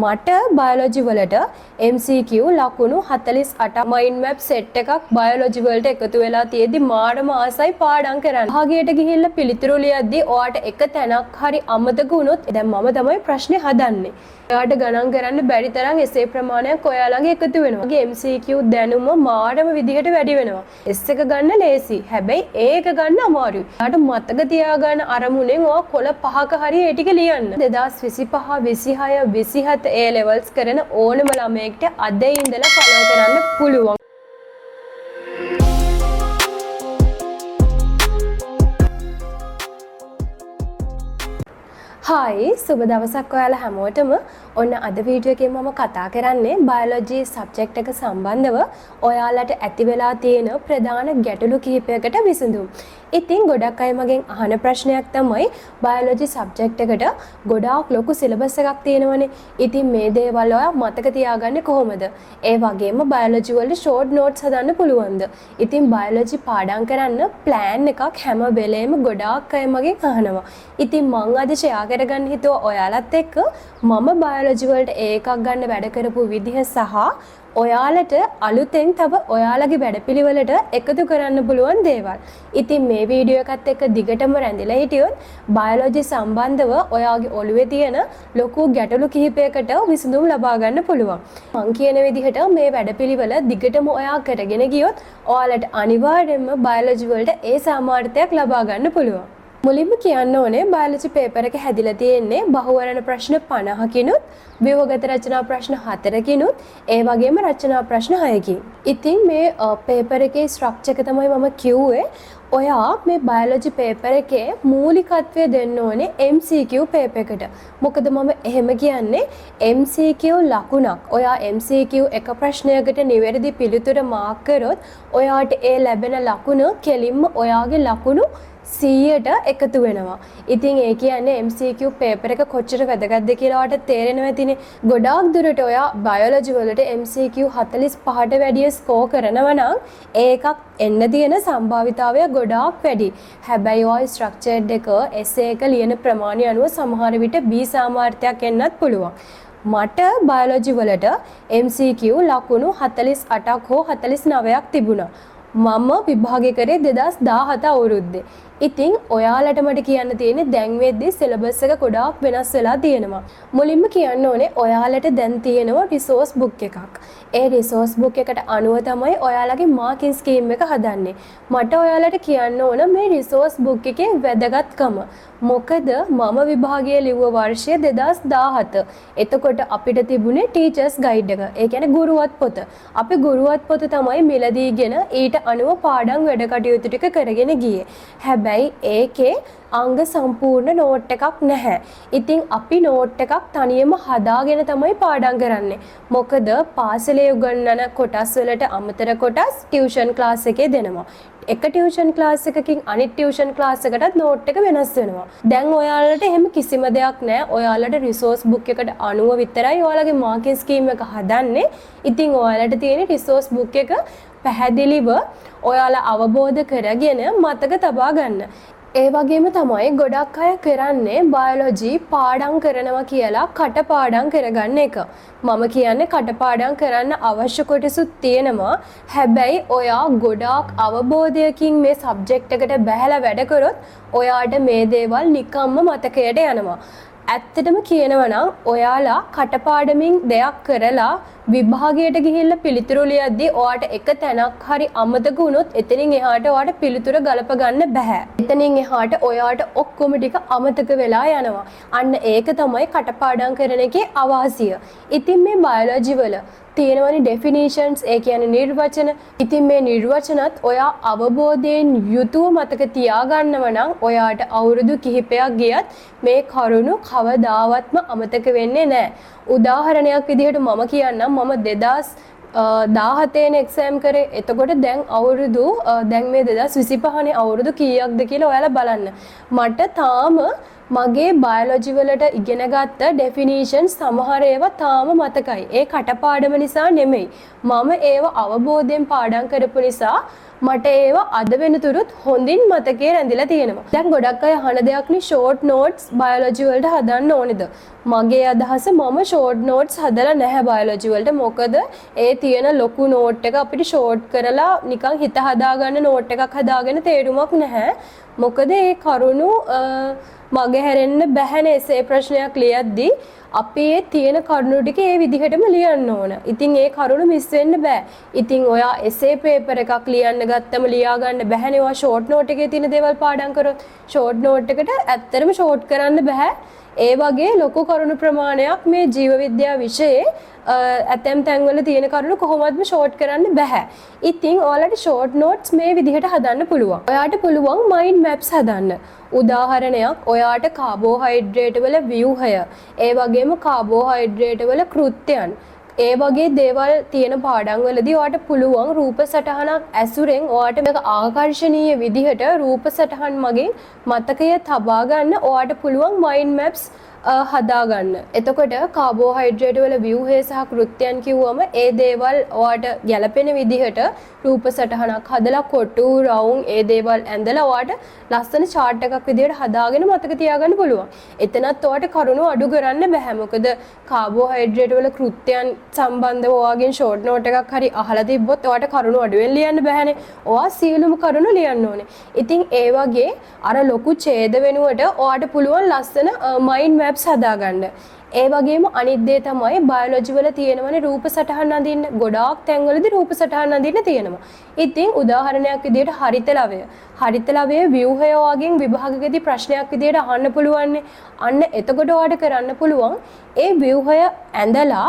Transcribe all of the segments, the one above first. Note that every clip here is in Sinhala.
මට බයොලොජි වලට MCQ ලකුණු 48ක් මයින්ඩ් මැප් සෙට් එකක් බයොලොජි වලට එකතු වෙලා තියෙද්දි මාඩම ආසයි පාඩම් කරන්න. භාගයට ගිහිල්ලා පිළිතුරු ලියද්දි ඔයාට එක තැනක් හරි අමතක වුණොත් දැන් මම තමයි ප්‍රශ්නේ හදන්නේ. ඔයාට ගණන් කරන්න බැරි තරම් essay ප්‍රමාණයක් ඔයාලගේ එකතු වෙනවා. මගේ MCQ දැනුම මාඩම විදිහට වැඩි වෙනවා. S එක ගන්න ලේසි. හැබැයි ඒක ගන්න අමාරුයි. ඔයාට මතක තියාගන්න අරමුණෙන් ඔයා කොළ 5ක හරි ඒ ටික ලියන්න. 2025 26 27 A levels කරන ඕනම ළමයෙක්ට අද ඉඳලා ෆලෝ කරන්න පුළුවන්. හායි සුබ දවසක් ඔයාලා හැමෝටම. ඔන්න අද වීඩියෝ එකේ මම කතා කරන්නේ බයොලොජි සබ්ජෙක්ට් එක සම්බන්ධව ඔයාලට ඇති වෙලා තියෙන ප්‍රධාන ගැටලු කිහිපයකට විසඳුම්. ඉතින් ගොඩක් අය මගෙන් අහන ප්‍රශ්නයක් තමයි බයොලොජි සබ්ජෙක්ට් එකට ගොඩාක් ලොකු සිලබස් එකක් තියෙනවනේ. ඉතින් මේ දේවල් ඔයා මතක තියාගන්නේ කොහොමද? ඒ වගේම බයොලොජි වල ෂෝට් නෝට්ස් හදන්න පුළුවන්ද? ඉතින් බයොලොජි පාඩම් කරන්න ප්ලෑන් එකක් හැම වෙලේම ගොඩාක් අය මගෙන් අහනවා. ඉතින් මම අද ෂෙයා කරගන්න හිතුවා ඔයාලත් එක්ක මම බයොලොජි වලට ඒකක් ගන්න වැඩ කරපු විදිහ සහ ඔයාලට අලුතෙන් තව ඔයාලගේ වැඩපිළිවෙලට එකතු කරන්න පුළුවන් දේවල්. ඉතින් මේ වීඩියෝ එකත් එක්ක දිගටම රැඳිලා හිටියොත් බයොලොජි සම්බන්ධව ඔයාගේ ඔළුවේ තියෙන ලොකු ගැටලු කිහිපයකට විසඳුම් ලබා ගන්න පුළුවන්. මම කියන විදිහට මේ වැඩපිළිවෙල දිගටම ඔයා කරගෙන ගියොත් ඔයාලට අනිවාර්යයෙන්ම බයොලොජි වලට ඒ සාමාර්ථයක් ලබා ගන්න පුළුවන්. මුලින්ම කියන්න ඕනේ බයොලොජි පේපර් එක හැදිලා තියෙන්නේ බහුවර්ණ ප්‍රශ්න 50කිනුත් ව්‍යුහගත රචනා ප්‍රශ්න 4කිනුත් ඒ වගේම රචනා ප්‍රශ්න 6කින්. ඉතින් මේ පේපර් එකේ ස්ට්‍රක්චර් එක තමයි මම කිව්වේ. ඔයා මේ බයොලොජි පේපර් එකේ මූලිකත්වය දෙන්න ඕනේ MCQ පේපර් එකට. මොකද මම එහෙම කියන්නේ MCQ ලකුණක්. ඔයා MCQ එක ප්‍රශ්නයකට නිවැරදි පිළිතුර මාක් කරොත් ඔයාට ඒ ලැබෙන ලකුණ කෙලින්ම ඔයාගේ ලකුණු 100ට එකතු වෙනවා. ඉතින් ඒ කියන්නේ MCQ පේපර් එක කොච්චර වැදගත්ද කියලා ඔයාලට තේරෙනවා ඇතිනේ. ගොඩාක් දුරට ඔයා බයොලොජි වලට MCQ 45ට වැඩිය ස්කෝර් කරනවා නම් ඒකක් එන්න තියෙන සම්භාවිතාවය ගොඩාක් වැඩි. හැබැයි ඔය ස්ට්‍රක්චර්ඩ් එක essay එක ලියන ප්‍රමාණය අනුව සමහර විට B සාමාර්ථයක් එන්නත් පුළුවන්. මට බයොලොජි වලට MCQ ලකුණු 48ක් හෝ 49ක් තිබුණා. මම විභාගය කරේ 2017 අවුරුද්දේ. ඉතින් ඔයාලට මට කියන්න තියෙන්නේ දැන් වෙද්දී සිලබස් එක ගොඩාක් වෙනස් වෙලා තියෙනවා. මුලින්ම කියන්න ඕනේ ඔයාලට දැන් තියෙනවා රිසෝස් බුක් එකක්. ඒ රිසෝස් බුක් එකට අනුව තමයි ඔයාලගේ මාකින් ස්කීම් එක හදන්නේ. මට ඔයාලට කියන්න ඕන මේ රිසෝස් බුක් එකේ වැදගත්කම. මොකද මම විභාගය ලිව්ව වර්ෂය 2017. එතකොට අපිට තිබුණේ ටීචර්ස් ගයිඩ් එක. ඒ කියන්නේ ගුරුවත් පොත. අපි ගුරුවත් පොත තමයි මිලදීගෙන ඊට අනුව පාඩම් වැඩ කටයුතු ටික කරගෙන ගියේ. හැබැයි ඒකේ අංග සම්පූර්ණ නෝට් එකක් නැහැ. ඉතින් අපි නෝට් එකක් තනියම හදාගෙන තමයි පාඩම් කරන්නේ. මොකද පාසලේ උගන්වන කොටස් වලට අමතර කොටස් ටියුෂන් ක්ලාස් එකේ දෙනවා. එක ටියුෂන් ක්ලාස් එකකින් අනිත් ටියුෂන් ක්ලාස් එකටත් නෝට් එක වෙනස් වෙනවා. දැන් ඔයාලට එහෙම කිසිම දෙයක් නැහැ. ඔයාලට රිසෝස් බුක් එකට අනුව විතරයි ඔයාලගේ මාකින් ස්කීම් එක හදන්නේ. ඉතින් ඔයාලට තියෙන රිසෝස් බුක් එක පැහැදිලිව ඔයාලා අවබෝධ කරගෙන මතක තබා ගන්න. ඒ වගේම තමයි ගොඩක් අය කරන්නේ බයොලොජි පාඩම් කරනවා කියලා කටපාඩම් කරගන්න එක. මම කියන්නේ කටපාඩම් කරන්න අවශ්‍ය කොටසුත් තියෙනවා. හැබැයි ඔයා ගොඩාක් අවබෝධයකින් මේ සබ්ජෙක්ට් එකට බැහැලා වැඩ කරොත් ඔයාට මේ දේවල් නිකම්ම මතකයට යනවා. ඇත්තටම කියනවා නම් ඔයාලා කටපාඩමින් දෙයක් කරලා විභාගයට ගිහිල්ලා පිළිතුරු ලියද්දී ඔයාට එක තැනක් හරි අමතක වුණොත් එතනින් එහාට ඔයාට පිළිතුර ගලප ගන්න බෑ. එතනින් එහාට ඔයාට ඔක්කොම ටික අමතක වෙලා යනවා. අන්න ඒක තමයි කටපාඩම් කරන එකේ අවාසිය. ඉතින් මේ බයොලොජි වල තියෙනවනේ ඩෙෆිනිෂන්ස්, ඒ කියන්නේ නිර්වචන. ඉතින් මේ නිර්වචනත් ඔයා අවබෝධයෙන් යුතුව මතක තියාගන්නව නම් ඔයාට අවුරුදු කිහිපයක් ගියත් මේ කරුණු කවදාවත්ම අමතක වෙන්නේ නැහැ. උදාහරණයක් විදිහට මම කියන්නම්. මම 2017 එක්සෑම් කරේ. එතකොට දැන් අවුරුදු දැන් මේ 2025 නේ අවුරුදු කීයක්ද කියලා ඔයාලා බලන්න. මට තාම මගේ බයොලොජි වලට ඉගෙන ගත්ත ඩෙෆිනිෂන් සමහර ඒවා තාම මතකයි. ඒ කටපාඩම නිසා නෙමෙයි. මම ඒව අවබෝධයෙන් පාඩම් කරපු නිසා මට ඒවා අද වෙනතුරුත් හොඳින් මතකේ රැඳිලා තියෙනවා. දැන් ගොඩක් අය අහන දෙයක් නේ ෂෝට් නෝට්ස් බයොලොජි වලට හදන්න ඕනේද? මගේ අදහස මම ෂෝට් නෝට්ස් හදලා නැහැ බයොලොජි වලට. මොකද ඒ තියෙන ලොකු නෝට් එක අපිට ෂෝට් කරලා නිකන් හිත හදාගන්න නෝට් එකක් හදාගෙන තේරුමක් නැහැ. මොකද ඒ කරුණු මගේ හැරෙන්න බැහැනේ එසේ ප්‍රශ්නයක් ලියද්දී අපි ඒ තියෙන කරුණු ටික ඒ විදිහටම ලියන්න ඕන. ඉතින් ඒ කරුණු මිස් වෙන්න බෑ. ඉතින් ඔයා එසේ පේපර් එකක් ලියන්න ගත්තම ලියා ගන්න බැහැනේ. ඔයා ෂෝට් නෝට් එකේ තියෙන දේවල් පාඩම් කරොත් ෂෝට් නෝට් එකට ඇත්තටම ෂෝට් කරන්න බෑ. ඒ වගේ ලොකු කරුණු ප්‍රමාණයක් මේ ජීව විද්‍යාව විෂයේ ඇතැම් තැන්වල තියෙන කරුණු කොහොමත්ම ෂෝට් කරන්න බෑ. ඉතින් ඔයාලට ෂෝට් නෝට්ස් මේ විදිහට හදන්න පුළුවන්. ඔයාට පුළුවන් මයින්ඩ් මැප්ස් හදන්න. උදාහරණයක් ඔයාට කාබෝහයිඩ්‍රේට් වල ව්‍යුහය, ඒ වගේම කාබෝහයිඩ්‍රේට් වල කෘත්‍යයන්, ඒ වගේ දේවල් තියෙන පාඩම් වලදී ඔයාට පුළුවන් රූප සටහනක් ඇසුරෙන් ඔයාට මේක ආකර්ෂණීය විදිහට රූප සටහන් මගින් මතකය තබා ගන්න ඔයාට පුළුවන් මයින්ඩ් මැප්ස් හදාගන්න. එතකොට කාබෝහයිඩ්‍රේට් වල ව්‍යුහය සහ කෘත්‍යයන් කිව්වම ඒ දේවල් ඔයාට ගැළපෙන විදිහට රූප සටහනක් හදලා කොටු රවුම් ඒ දේවල් ඇඳලා ඔයාට ලස්සන chart එකක් විදිහට හදාගෙන මතක තියාගන්න පුළුවන්. එතනත් ඔයාට කරුණු අඩු කරන්න බෑ. මොකද කාබෝහයිඩ්‍රේට් වල කෘත්‍යයන් සම්බන්ධව ඔයාගෙන් ෂෝට් නෝට් එකක් හරි අහලා තිබ්බොත් ඔයාට කරුණු අඩුවෙන් ලියන්න බෑනේ. ඔයා සියලුම කරුණු ලියන්න ඕනේ. ඉතින් ඒ වගේ අර ලොකු ඡේද වෙනුවට ඔයාට පුළුවන් ලස්සන මයින්ඩ් මැප් හදාගන්න. ඒ වගේම අනිත් දේ තමයි බයොලොජි වල තියෙනවනේ රූප සටහන් අඳින්න. ගොඩාක් තැන්වලදී රූප සටහන් අඳින්න තියෙනවා. ඉතින් උදාහරණයක් විදිහට හරිත ලවය. හරිත ලවයේ ව්‍යුහය වගේ විභාගකදී ප්‍රශ්නයක් විදිහට අහන්න පුළුවන්. අන්න එතකොට ඔයාලට කරන්න පුළුවන් ඒ ව්‍යුහය ඇඳලා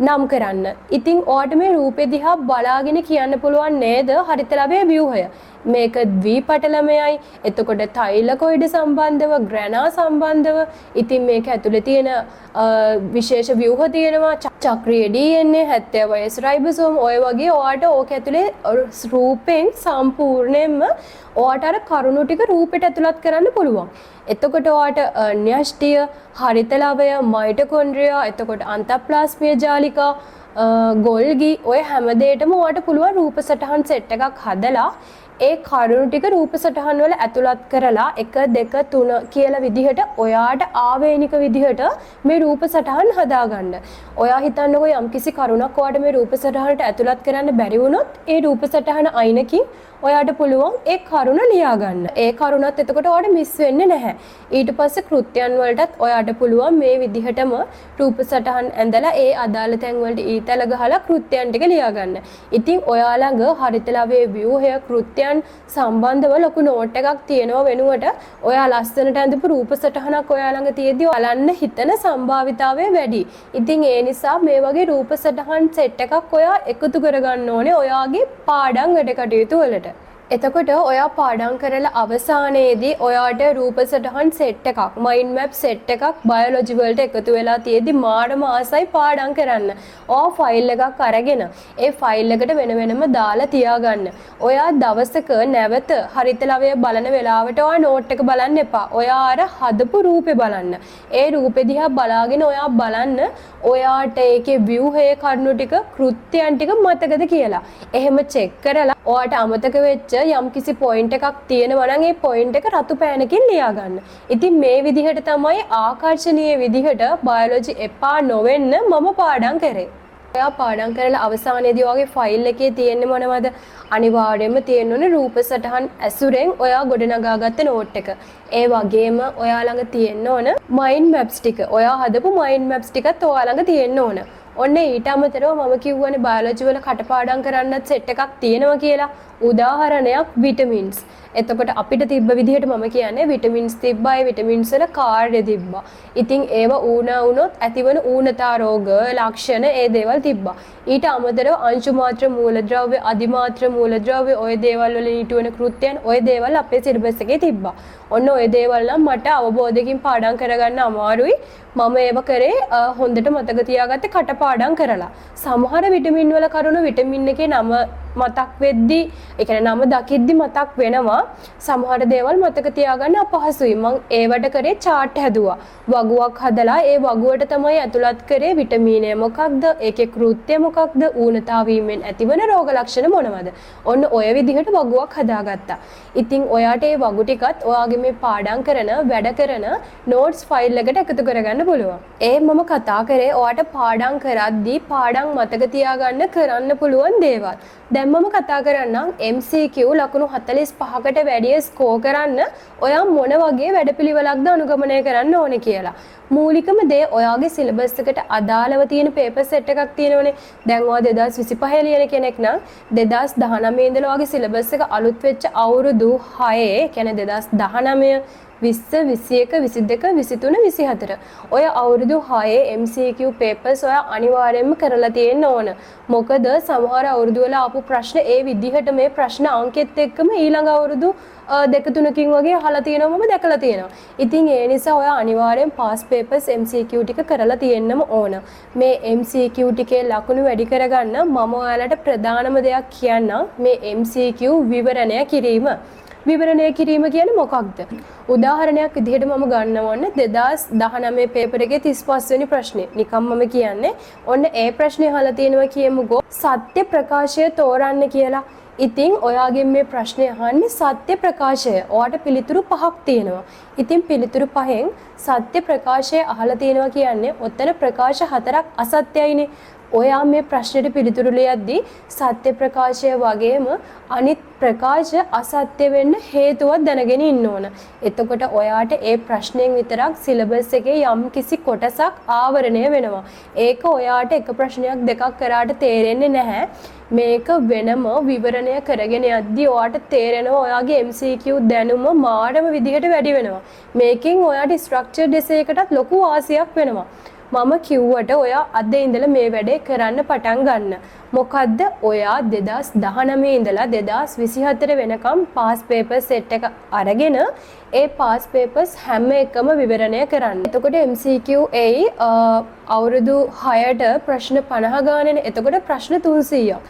නම් කරන්න. ඉතින් ඔයාට මේ රූපෙ දිහා බලාගෙන කියන්න පුළුවන් නේද හරිත ලවයේ ව්‍යුහය. මේක ද්විපටලමයයි. එතකොට තෛලකොයිඩ සම්බන්ධව, ග්‍රැනා සම්බන්ධව, ඉතින් මේක ඇතුලේ තියෙන විශේෂ ව්‍යුහ තියෙනවා. චක්‍රීය DNA 70 වයස් රයිබෝසෝම් ඔය වගේ ඔයාට ඕක ඇතුලේ රූපෙන් සම්පූර්ණයෙන්ම ඔයාට අර කරුණු ටික රූපෙට ඇතුළත් කරන්න පුළුවන්. එතකොට ඔයාට න්‍යෂ්ටිය, හරිත ලවය, මයිටොකොන්ඩ්‍රියා, එතකොට අන්තප්ලාස්මිය ජාලිකා, ගොල්ගි ඔය හැම දෙයකටම ඔයාට පුළුවන් රූප සටහන් සෙට් එකක් හදලා ඒ කරුණු ටික රූප සටහන් වල ඇතුළත් කරලා 1 2 3 කියලා විදිහට ඔයාට ආවේනික විදිහට මේ රූප සටහන් හදාගන්න. ඔයා හිතන්නකෝ යම්කිසි කරුණක් ඔයාට මේ රූප සටහනට ඇතුළත් කරන්න බැරි වුණොත් ඒ රූප සටහන අයිනකින් ඔයාට පුළුවන් ඒ කරුණ ලියා ගන්න. ඒ කරුණත් එතකොට ඔයාට මිස් වෙන්නේ නැහැ. ඊට පස්සේ කෘත්‍යයන් වලටත් ඔයාට පුළුවන් මේ විදිහටම රූප සටහන් ඇඳලා ඒ අදාළ තැන් වලට ඊතල ගහලා කෘත්‍යයන් ටික ලියා ගන්න. ඉතින් ඔයා ළඟ හරිත ලවයේ ව්‍යුහය කෘත්‍යයන් සම්බන්ධව ලොකු නෝට් එකක් තියෙනව වෙනුවට ඔයා ලස්සනට ඇඳපු රූප සටහනක් ඔයා ළඟ තියෙද්දි බලන්න හිතන සම්භාවිතාවය වැඩි. ඉතින් ඒ නිසා මේ වගේ රූප සටහන් සෙට් එකක් ඔයා එකතු කරගන්න ඕනේ ඔයාගේ පාඩම් වැඩ කටයුතු වලට. එතකොට ඔයා පාඩම් කරලා අවසානයේදී ඔයාට රූප සටහන් සෙට් එකක්, මයින්ඩ් මැප් සෙට් එකක් බයොලොජි වලට එකතු වෙලා තියෙද්දි මාරම ආසයි පාඩම් කරන්න. ඔයා ෆයිල් එකක් අරගෙන ඒ ෆයිල් එකට වෙන වෙනම දාලා තියාගන්න. ඔයා දවසක නැවත හරිත ලවය බලන වෙලාවට ඔයා නෝට් එක බලන්න එපා. ඔයා අර හදපු රූපේ බලන්න. ඒ රූපෙ දිහා බලාගෙන ඔයා බලන්න ඔයාට ඒකේ ව්‍යුහයේ කරුණු ටික, කෘත්‍යයන් ටික මතකද කියලා. එහෙම චෙක් කරලා ඔයාට අමතක වෙච්ච යම්කිසි පොයින්ට් එකක් තියෙනවා නම් ඒ පොයින්ට් එක රතු පෑනකින් ලියා ගන්න. ඉතින් මේ විදිහට තමයි ආකර්ෂණීය විදිහට බයොලොජි එපා නොවෙන්න මම පාඩම් කරේ. ඔයා පාඩම් කරලා අවසානයේදී ඔයාගේ ෆයිල් එකේ තියෙන්නේ මොනවද? අනිවාර්යයෙන්ම තියෙන්න ඕනේ රූප සටහන් ඇසුරෙන් ඔයා ගොඩනගාගත්ත නෝට් එක. ඒ වගේම ඔයා ළඟ තියෙන්න ඕන මයින්ඩ් මැප්ස් ටික. ඔයා හදපු මයින්ඩ් මැප්ස් ටිකත් ඔයා ළඟ තියෙන්න ඕන. ඔන්න ඊට අමතරව මම කිව්වනේ බයොලොජි වල කටපාඩම් කරන්නත් සෙට් එකක් තියෙනවා කියලා. උදාහරණයක් විටමින්ස්. එතකොට අපිට තිබ්බ විදිහට මම කියන්නේ විටමින්ස් තිබ්බයි, විටමින්ස් වල කාර්ය තිබ්බා. ඉතින් ඒව ඌනා වුණොත් ඇතිවන ඌනතා රෝග ලක්ෂණ ඒ දේවල් තිබ්බා. ඊට අමතරව අංශු මාත්‍ර මූලද්‍රව්‍ය, අධිමාත්‍ර මූලද්‍රව්‍ය ඔය දේවල් වල ඊටවන කෘත්‍යයන් ඔය දේවල් අපේ සිලබස් එකේ තිබ්බා. ඔන්න ඔය දේවල් නම් මට අවබෝධයකින් පාඩම් කරගන්න අමාරුයි. මම ඒව කරේ හොඳට මතක තියාගත්තේ කටපාඩම් කරලා. සමහර විටමින් වල කරුණු විටමින් එකේ නම මතක් වෙද්දී ඒ කියන්නේ නම දකිද්දි මතක් වෙනවා. සමහර දේවල් මතක තියාගන්න අපහසුයි. මම ඒවට කරේ chart හැදුවා. වගුවක් හදලා ඒ වගුවට තමයි ඇතුළත් කරේ විටමිනය මොකක්ද? ඒකේ කෘත්‍ය මොකක්ද? ඌනතාවීමෙන් ඇතිවන රෝග ලක්ෂණ මොනවද? ඔන්න ඔය විදිහට වගුවක් හදාගත්තා. ඉතින් ඔයාට ඒ වගු ටිකත් ඔයාගේ මේ පාඩම් කරන වැඩ කරන notes file එකට එකතු කරගන්න පුළුවන්. ඒ මම කතා කරේ ඔයාට පාඩම් කරද්දී පාඩම් මතක තියාගන්න කරන්න පුළුවන් දේවල්. දැන් මම කතා කරන්නම් MCQ ලකුණු 45කට වැඩිය ස්කෝර් කරන්න ඔයා මොන වගේ වැඩපිළිවෙලක්ද අනුගමනය කරන්න ඕනේ කියලා. මූලිකම දේ ඔයාගේ සිලබස් එකට අදාළව තියෙන පේපර් සෙට් එකක් තියෙනවනේ. දැන් ඔයා 2025 ලියන කෙනෙක් නම් 2019 ඉඳලා ඔයාගේ සිලබස් එක අලුත් වෙච්ච අවුරුදු 6 කියන්නේ 2019 20 21 22 23 24 ඔය අවුරුදු 6 MCQ papers ඔය අනිවාර්යයෙන්ම කරලා තියෙන්න ඕන. මොකද සමහර අවුරුදු වල ආපු ප්‍රශ්න ඒ විදිහට මේ ප්‍රශ්න අංකෙත් එක්කම ඊළඟ අවුරුදු දෙක තුනකින් වගේ අහලා තියෙනවා මම දැකලා තියෙනවා. ඉතින් ඒ නිසා ඔය අනිවාර්යෙන් past papers MCQ ටික කරලා තියෙන්නම ඕන. මේ MCQ ටිකේ ලකුණු වැඩි කරගන්න මම ඔයාලට ප්‍රධානම දෙයක් කියන්නම් මේ MCQ විවරණය කිරීම. විවරණය කිරීම කියන්නේ මොකක්ද? උදාහරණයක් විදිහට මම ගන්නවන්න 2019 පේපර් එකේ 35 වෙනි ප්‍රශ්නේ. නිකම් මම කියන්නේ ඔන්න ඒ ප්‍රශ්නේ අහලා තියෙනවා කියමුකෝ සත්‍ය ප්‍රකාශය තෝරන්න කියලා. ඉතින් ඔයාගෙන් මේ ප්‍රශ්නේ අහන්නේ සත්‍ය ප්‍රකාශය. ඔයාට පිළිතුරු පහක් තියෙනවා. ඉතින් පිළිතුරු පහෙන් සත්‍ය ප්‍රකාශය අහලා තියෙනවා කියන්නේ ඔතන ප්‍රකාශ හතරක් අසත්‍යයිනේ. ඔයා මේ ප්‍රශ්නෙට පිළිතුරු ලියද්දී සත්‍ය ප්‍රකාශය වගේම අනිත් ප්‍රකාශ අසත්‍ය වෙන්න හේතුවක් දැනගෙන ඉන්න ඕන. එතකොට ඔයාට ඒ ප්‍රශ්නයෙන් විතරක් සිලබස් එකේ යම් කිසි කොටසක් ආවරණය වෙනවා. ඒක ඔයාට එක ප්‍රශ්නයක් දෙකක් කරාට තේරෙන්නේ නැහැ. මේක වෙනම විවරණය කරගෙන යද්දී ඔයාට තේරෙනවා ඔයාගේ MCQ දැනුම මාරම විදිහට වැඩි වෙනවා. මේකෙන් ඔයාට ස්ට්‍රක්චර්ඩ් එසේ එකටත් ලොකු වාසියක් වෙනවා. මම කිව්වට ඔයා අද ඉඳලා මේ වැඩේ කරන්න පටන් ගන්න. මොකද්ද? ඔයා 2019 ඉඳලා 2024 වෙනකම් පාස් පේපර් සෙට් එක අරගෙන ඒ පාස් පේපර්ස් හැම එකම විවරණය කරන්න. එතකොට MCQ එයි අවුරුදු 6ට ප්‍රශ්න 50 ගානනේ. එතකොට ප්‍රශ්න 300ක්.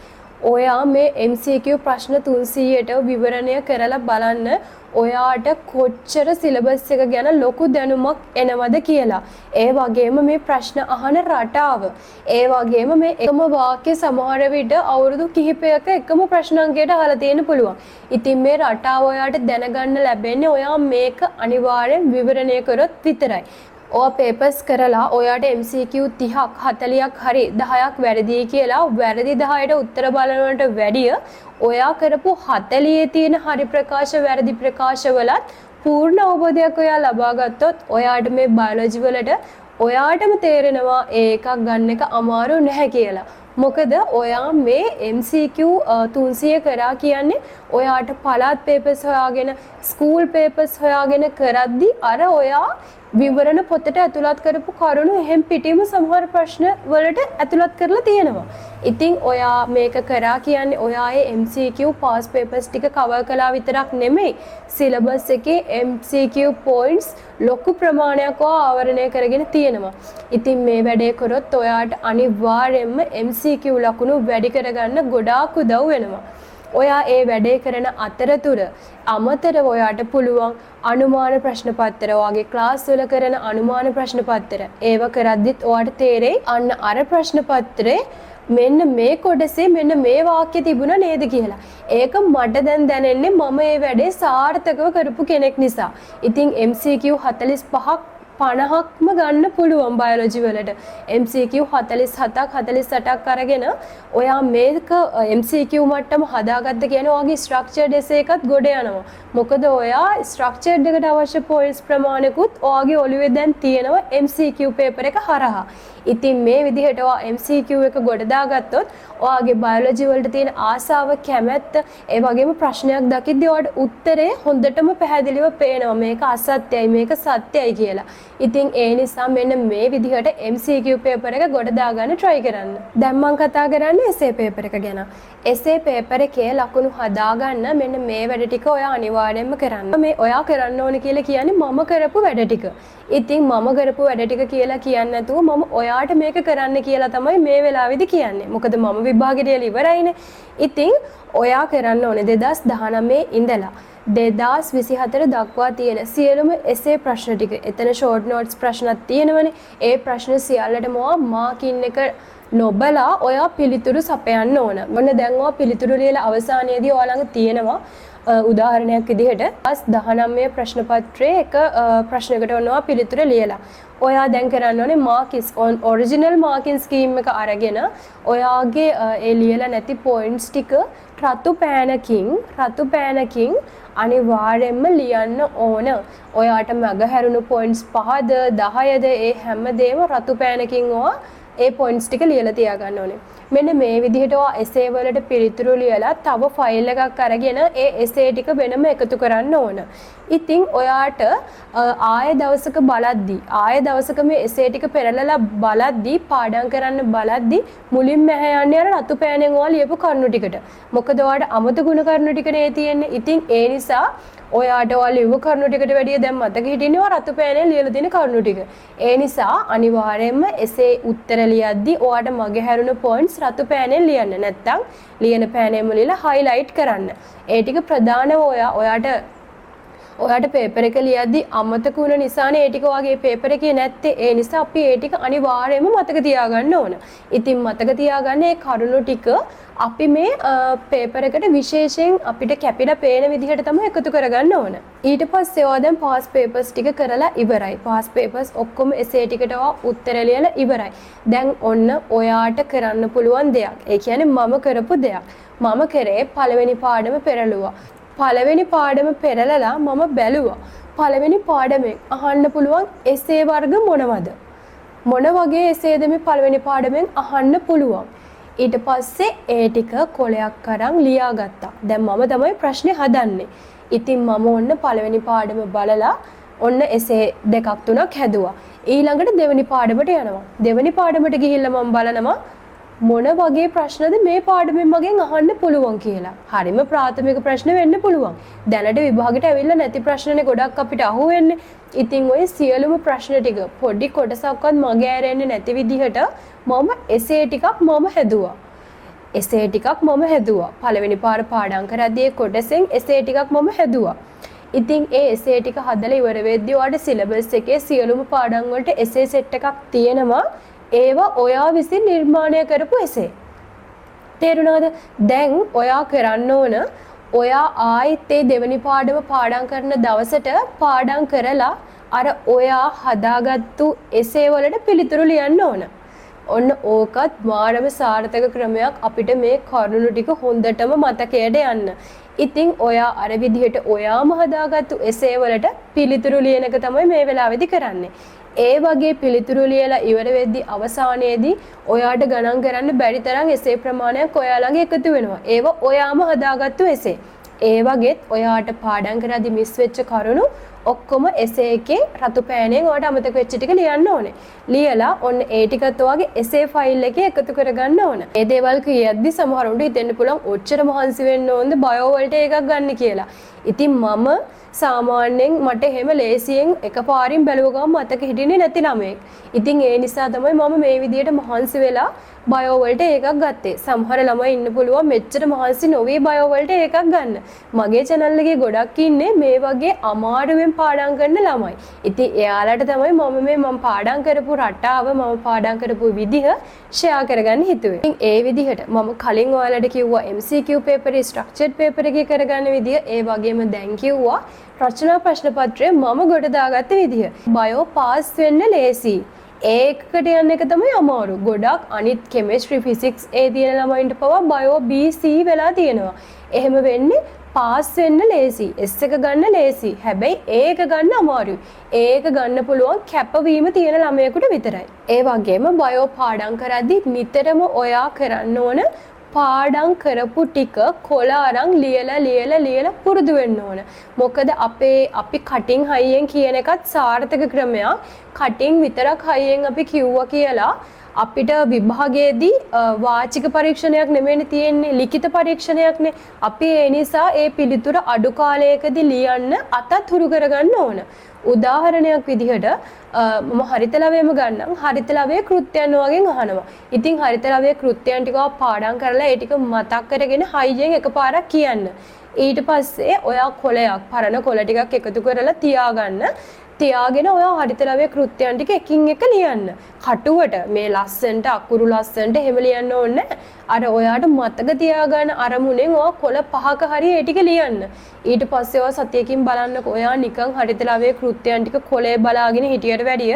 ඔයා මේ MCQ ප්‍රශ්න 300ට විවරණය කරලා බලන්න ඔයාට කොච්චර සිලබස් එක ගැන ලොකු දැනුමක් එනවද කියලා. ඒ වගේම මේ ප්‍රශ්න අහන රටාව. ඒ වගේම මේ එකම වාක්‍ය සමහර විට අවුරුදු කිහිපයක එකම ප්‍රශ්න අංකයට අහලා තියෙන්න පුළුවන්. ඉතින් මේ රටාව ඔයාට දැනගන්න ලැබෙන්නේ ඔයා මේක අනිවාර්යෙන් විවරණය කරොත් විතරයි. ඔයා පේපර්ස් කරලා ඔයාට MCQ 30ක් 40ක් හරි 10ක් වැරදි කියලා වැරදි 10ට උත්තර බලනවට වැඩිය ඔයා කරපු 40 තියෙන හරි ප්‍රකාශ වැරදි ප්‍රකාශ වලත් පූර්ණ අවබෝධයක් ඔයා ලබා ගත්තොත් ඔයාට මේ බයොලොජි වලට ඔයාටම තේරෙනවා ඒකක් ගන්න එක අමාරු නැහැ කියලා. මොකද ඔයා මේ MCQ 300 කරා කියන්නේ ඔයාට පළාත් පේපර්ස් හොයාගෙන ස්කූල් පේපර්ස් හොයාගෙන කරද්දි අර ඔයා විවරණ පොතට ඇතුළත් කරපු කරුණු එහෙම් පිටින්ම සමහර ප්‍රශ්න වලට ඇතුළත් කරලා තියෙනවා. ඉතින් ඔයා මේක කරා කියන්නේ ඔයාගේ MCQ පාස් පේපර්ස් ටික කවර් කළා විතරක් නෙමෙයි සිලබස් එකේ MCQ points ලොකු ප්‍රමාණයක් ආවරණය කරගෙන තියෙනවා. ඉතින් මේ වැඩේ කරොත් ඔයාට අනිවාර්යයෙන්ම MCQ ලකුණු වැඩි කරගන්න ගොඩාක් උදව් වෙනවා. ඔයා ඒ වැඩේ කරන අතරතුර අමතරව ඔයාට පුළුවන් අනුමාන ප්‍රශ්න පත්‍ර වගේ ක්ලාස් වල කරන අනුමාන ප්‍රශ්න පත්‍ර ඒව කරද්දිත් ඔයාට තේරෙයි අන්න අර ප්‍රශ්න පත්‍රේ මෙන්න මේ කොටසේ මෙන්න මේ වාක්‍ය තිබුණා නේද කියලා. ඒක මට දැන් දැනෙන්නේ මම මේ වැඩේ සාර්ථකව කරපු කෙනෙක් නිසා. ඉතින් MCQ 45ක් 50ක්ම ගන්න පුළුවන් බයොලොජි වලට. MCQ 47ක් 48ක් අරගෙන ඔයා මේක MCQ මට්ටම හදාගත්ත කියන්නේ ඔයාගේ ස්ට්‍රක්චර්ඩ් එසේ එකත් ගොඩ යනවා. මොකද ඔයා ස්ට්‍රක්චර්ඩ් එකට අවශ්‍ය පොයින්ට්ස් ප්‍රමාණිකුත් ඔයාගේ ඔළුවේ දැන් තියෙනවා MCQ පේපර් එක හරහා. ඉතින් මේ විදිහට ඔයා MCQ එක ගොඩ දාගත්තොත් ඔයාගේ බයොලොජි වලට තියෙන ආසාව කැමැත්ත ඒ වගේම ප්‍රශ්නයක් දකිද්දී ඔයාට උත්තරේ හොඳටම පැහැදිලිව පේනවා මේක අසත්‍යයි මේක සත්‍යයි කියලා. ඉතින් ඒ නිසා මෙන්න මේ විදිහට MCQ පේපර් එක ගොඩ දාගන්න try කරන්න. දැන් මම කතා කරන්නේ essay පේපර් එක ගැන. essay පේපර් එකේ ලකුණු හදාගන්න මෙන්න මේ වැඩ ටික ඔයා අනිවාර්යයෙන්ම කරන්න. මේ ඔයා කරන්න ඕනේ කියලා කියන්නේ මම කරපු වැඩ ටික. ඉතින් මම කරපු වැඩ ටික කියලා කියන්නේ නැතුව මම ඔයාට මේක කරන්න කියලා තමයි මේ වෙලාවේදී කියන්නේ. මොකද මම විභාගෙට ඉවරයිනේ. ඉතින් ඔයා කරන්න ඕනේ 2019 ඉඳලා 2024 දක්වා තියෙන සියලුම essay ප්‍රශ්න ටික. එතන short notes ප්‍රශ්නක් තියෙනවනේ. ඒ ප්‍රශ්න සියල්ලටම මාකින් එක නොබලා ඔයා පිළිතුරු සපයන්න ඕන. මොන දැන් ඔයා පිළිතුරු ලියලා අවසානයේදී ඔයා ළඟ තියෙනවා උදාහරණයක් විදිහට 19 ප්‍රශ්න පත්‍රයේ එක ප්‍රශ්නයකට ඔනවා පිළිතුර ලියලා. ඔයා දැන් කරන්න ඕනේ මාකිස් ඔරිජිනල් මාකින් ස්කීම් එක අරගෙන ඔයාගේ ඒ ලියලා නැති පොයින්ට්ස් ටික රතු පෑනකින් අනිවාර්යෙන්ම ලියන්න ඕන. ඔයාට මග හැරුණු පොයින්ට්ස් 5ද 10ද ඒ හැමදේම රතු පෑනකින් ඔයා ඒ පොයින්ට්ස් ටික ලියලා තියාගන්න ඕනේ. මෙන්න මේ විදිහට ඔයා essay වලට පිළිතුරු ලියලා තව ෆයිල් එකක් අරගෙන ඒ essay ටික වෙනම එකතු කරන්න ඕන. ඉතින් ඔයාට ආයෙ දවසක මේ essay ටික පෙරලලා බලද්දී පාඩම් කරන්න බලද්දී මුලින්ම යන්නේ අර රතු පෑනෙන් ඔයා ලියපු කරුණු ටිකට. මොකද ඔයාට අමතක ගුණ කරුණු ටිකනේ තියෙන්නේ. ඉතින් ඒ නිසා ඔයාට ඔයා ලියපු කරුණු ටිකට වැඩිය දැන් මතක හිටින්නේ ඔයා රතු පෑනෙන් ලියලා තියෙන කරුණු ටික. ඒ නිසා අනිවාර්යයෙන්ම essay උත්තර ලියද්දී ඔයාට මගේ හැරුණු points රතු පෑනෙන් ලියන්න. නැත්නම් ලියන පෑනෙන්ම ලියලා highlight කරන්න. ඒ ටික ප්‍රධානව ඔයාට පේපර් එක ලියද්දී අමතක වුණ නිසානේ ඒ ටික වගේ පේපර් එකේ නැත්තේ. ඒ නිසා අපි ඒ ටික අනිවාර්යයෙන්ම මතක තියාගන්න ඕන. ඉතින් මතක තියාගන්න මේ කරුණු ටික අපි මේ පේපර් එකට විශේෂයෙන් අපිට කැපිලා පේන විදිහට තමයි එකතු කරගන්න ඕන. ඊට පස්සේ ඔයා දැන් පාස් පේපර්ස් ටික කරලා ඉවරයි. පාස් පේපර්ස් ඔක්කොම essay ටිකට ඔයා උත්තර ලියලා ඉවරයි. දැන් ඔන්න ඔයාට කරන්න පුළුවන් දෙයක්. ඒ කියන්නේ මම කරපු දෙයක්. මම කරේ පළවෙනි පාඩම පෙරළුවා. පළවෙනි පාඩම පෙරලලා මම බැලුවා. පළවෙනි පාඩමෙන් අහන්න පුළුවන් essay වර්ග මොනවද? මොන වගේ essayද මේ පළවෙනි පාඩමෙන් අහන්න පුළුවන්? ඊට පස්සේ ඒ ටික කොලයක් අරන් ලියාගත්තා. දැන් මම තමයි ප්‍රශ්නේ හදන්නේ. ඉතින් මම ඔන්න පළවෙනි පාඩම බලලා ඔන්න essay දෙකක් තුනක් හැදුවා. ඊළඟට දෙවෙනි පාඩමට යනවා. දෙවෙනි පාඩමට ගිහිල්ලා මම බලනවා මොන වගේ ප්‍රශ්නද මේ පාඩමෙන් මගෙන් අහන්න පුළුවන් කියලා. හරිම ප්‍රාථමික ප්‍රශ්න වෙන්න පුළුවන්. දැනට විභාගෙට ඇවිල්ලා නැති ප්‍රශ්නනේ ගොඩක් අපිට අහුවෙන්නේ. ඉතින් ওই සියලුම ප්‍රශ්න ටික පොඩි කොටසක්වත් මගේ ඇරෙන්නේ නැති විදිහට මම essay ටිකක් හැදුවා. පළවෙනි පාර පාඩම් කරද්දී ඒ කොටසෙන් essay ටිකක් මම හැදුවා. ඉතින් ඒ essay ටික හදලා ඉවර වෙද්දී ඔයාලට syllabus එකේ සියලුම පාඩම් වලට essay set එකක් තියෙනවා. ඒවා ඔයා විසින් නිර්මාණය කරපු essay. තේරුණාද? දැන් ඔයා කරන්න ඕන ඔයා ආයෙත් ඒ දෙවෙනි පාඩම පාඩම් කරන දවසට පාඩම් කරලා අර ඔයා හදාගත්තු essay වලට පිළිතුරු ලියන්න ඕන. ඔන්න ඕකත් මානව සාර්ථක ක්‍රමයක් අපිට මේ කරුණු ටික හොඳටම මතකයට යන්න. ඉතින් ඔයා අර විදිහට ඔයාම හදාගත්තු essay වලට පිළිතුරු ලියන එක තමයි මේ වෙලාවේදී කරන්නේ. ඒ වගේ පිළිතුරු ලියලා ඉවර වෙද්දී අවසානයේදී ඔයාට ගණන් කරන්න බැරි තරම් essay ප්‍රමාණයක් ඔයා ළඟ එකතු වෙනවා. ඒව ඔයාම හදාගත්තු essay. ඒ වගේත් ඔයාට පාඩම් කරද්දී මිස් වෙච්ච කරුණු ඔක්කොම essay එකේ රතු පෑනෙන් ඔයාට අමතක වෙච්ච ටික ලියන්න ඕනේ. ලියලා ඔන්න ඒ ටිකත් ඔයාගේ essay file එකේ එකතු කරගන්න ඕන. ඒ දේවල් කියද්දී සමහරුන්ට හිතෙන්න පුළුවන් ඔච්චර මහන්සි වෙන්න ඕනද බයෝ වලට එකක් ගන්න කියලා. ඉතින් මම සාමාන්‍යයෙන් මට එහෙම ලේසියෙන් එකපාරින් බැලුව ගමන් මතක හිටින්නේ නැති ළමයෙක්. ඉතින් ඒ නිසා තමයි මම මේ විදියට මහන්සි වෙලා බයෝ වලට එකක් ගත්තේ. සමහර ළමයි ඉන්න පුළුවන් මෙච්චර මහන්සි නොවි බයෝ වලට එකක් ගන්න. මගේ channel එකේ ගොඩක් ඉන්නේ මේ වගේ අමාරුවෙන් පාඩම් කරන ළමයි. ඉතින් එයාලට තමයි මම පාඩම් කරපු රටාව මම පාඩම් කරපු විදිහ share කරගන්න හිතුවේ. ඉතින් ඒ විදිහට මම කලින් ඔයාලට කිව්වා MCQ paper structured paper එකේ කරගන්න විදිය. ඒ වගේම දැන් කිව්වා රචනා ප්‍රශ්න පත්‍රය මම ගොඩ දාගත්ත විදිහ. බයෝ පාස් වෙන්න ලේසි. ඒකට යන්න එක තමයි අමාරු. ගොඩක් අනිත් කෙමිස්ට්‍රි ෆිසික්ස් ඒ තියෙන ළමයින්ට පවා බයෝ BC වෙලා තියෙනවා. එහෙම වෙන්නේ පාස් වෙන්න ලේසි. S එක ගන්න ලේසි. හැබැයි ඒක ගන්න අමාරුයි. ඒක ගන්න පුළුවන් කැපවීම තියෙන ළමයෙකුට විතරයි. ඒ වගේම බයෝ පාඩම් කරද්දී නිතරම ඔයා කරන්න ඕන පාඩම් කරපු ටික කොළ අරන් ලියලා පුරුදු වෙන්න ඕන. මොකද අපි කටින් හයියෙන් කියන එකත් සාර්ථක ක්‍රමයක්. කටින් විතරක් හයියෙන් අපි කිව්වා කියලා අපිට විභාගයේදී වාචික පරීක්ෂණයක් නෙමෙයි තියෙන්නේ, ලිඛිත පරීක්ෂණයක්නේ. අපි ඒ නිසා ඒ පිළිතුර අඩු කාලයකදී ලියන්න අතත් හුරු කරගන්න ඕන. උදාහරණයක් විදිහට මම හරිතලවයේම ගන්නම්. හරිතලවයේ කෘත්‍යයන් වගේ අහනවා. ඉතින් හරිතලවයේ කෘත්‍යයන් ටික පාඩම් කරලා ඒ ටික මතක් කරගෙන හයියෙන් එකපාරක් කියන්න. ඊට පස්සේ ඔයා කොලයක්, පරණ කොල ටිකක් එකතු කරලා තියාගෙන ඔයා හරිතලවයේ කෘත්‍යයන් ටික එකින් එක ලියන්න. කටුවට මේ ලස්සනට අකුරු ලස්සනට එහෙම ලියන්න ඕනේ. අර ඔයාට මතක තියාගන්න අරමුණෙන් ඔයා කොල 5ක හරි ඒ ටික ලියන්න. ඊට පස්සේ ඔයා සතියකින් බලන්නකො ඔයා නිකන් හරිතලවයේ කෘත්‍යයන් ටික කොලේ බලාගෙන හිටියට වැඩිය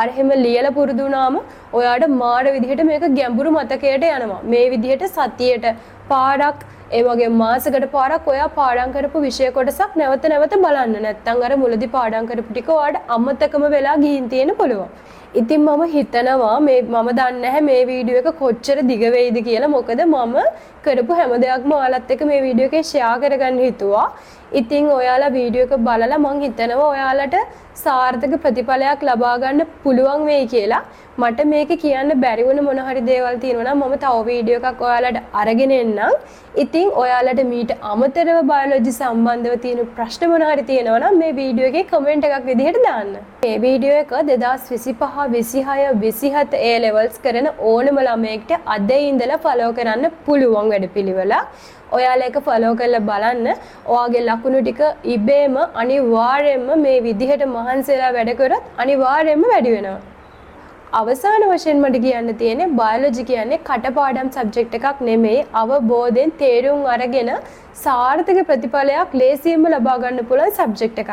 අර එහෙම ලියලා පුරුදු වුණාම ඔයාට මාර විදිහට මේක ගැඹුරු මතකයට යනවා. මේ විදිහට සතියේට පාඩක් ඒ වගේ මාසකට පාරක් ඔයා පාඩම් කරපු විෂය කොටසක් නැවත බලන්න. නැත්නම් අර මුලදී පාඩම් කරපු ටික ඔයාට අමතකම වෙලා ගිහින් තියෙන්න පුළුවන්. ඉතින් මම හිතනවා මම දන්නේ නැහැ මේ වීඩියෝ එක කොච්චර දිග වෙයිද කියලා. මොකද මම කරපු හැම දෙයක්ම ඔයාලත් එක්ක මේ වීඩියෝ එකේ ෂෙයා කරගන්න හිතුවා. ඉතින් ඔයාලා වීඩියෝ එක බලලා මම හිතනවා ඔයාලට සාර්ථක ප්‍රතිඵලයක් ලබා ගන්න පුළුවන් වෙයි කියලා. මට මේක කියන්න බැරි වුණ මොන හරි දේවල් තියෙනවා නම් මම තව වීඩියෝ එකක් ඔයාලට අරගෙන එන්නම්. ඉතින් ඔයාලට මීට අමතරව බයොලොජි සම්බන්ධව තියෙන ප්‍රශ්න මොන හරි තියෙනවා නම් මේ වීඩියෝ එකේ කමෙන්ට් එකක් විදිහට දාන්න. මේ වීඩියෝ එක 2025 26 27 A levels කරන ඕනම ළමයෙක්ට අද ඉඳලා ෆලෝ කරන්න පුළුවන් වැඩපිළිවෙලක්. ඔයාලා එක ෆලෝ කරලා බලන්න. ඔයාගේ ලකුණු ටික ඉබේම අනිවාර්යයෙන්ම මේ විදිහට මහන්සිලා වැඩ කරොත් අනිවාර්යයෙන්ම වැඩි වෙනවා. අවසාන වශයෙන් මට කියන්න තියෙන්නේ බයොලොජි කියන්නේ කටපාඩම් සබ්ජෙක්ට් එකක් නෙමෙයි, අවබෝධයෙන් තේරුම් අරගෙන සාර්ථක ප්‍රතිඵලයක් ලේසියෙන්ම ලබා ගන්න පුළුවන් සබ්ජෙක්ට් එකක්.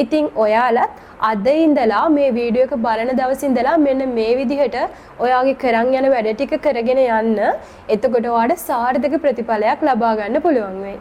ඉතින් ඔයාලත් අද ඉඳලා මේ වීඩියෝ එක බලන දවසේ ඉඳලා මෙන්න මේ විදිහට ඔයාගේ කරන් යන වැඩ ටික කරගෙන යන්න. එතකොට ඔයාලට සාර්ථක ප්‍රතිඵලයක් ලබා ගන්න පුළුවන් වෙයි.